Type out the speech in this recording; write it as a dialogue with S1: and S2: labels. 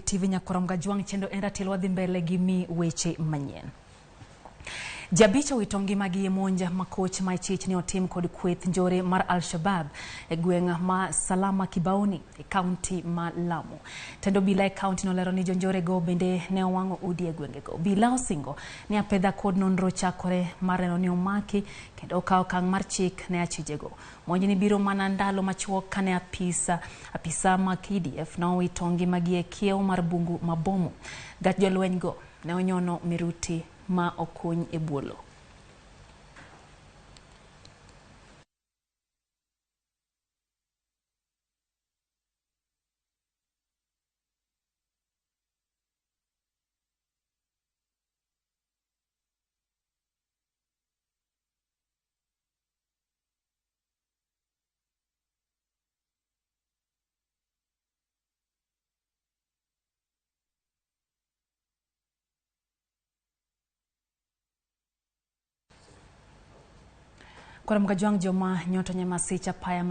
S1: TV nyakoramga juang chendo enda tilwa dhi mbele gi mi weche manyien. Jabicha owito ngimagi monj makoch ma chich ni otim kod kweth njore mar Al-Shabaab e gweng' ma Salama Kibaoni e kaunti ma Lamu. Tendo bila e kaunti no lero ni jonjore go bende ne owango udi e gwenge go. Bila osingo ni apedha kod nonro chakore mareno ni omaki kendo okaw kang' mar chik ne achije go. Monj ni biro mana ndalo machuok kane apisa ma KDF na owito ngimagi e kiewo mar bungu mabomo. Gach jolweny go ne onyono miruti ma okuny e buolo. Kwa mga juang joma nyoto nyamasi chapaya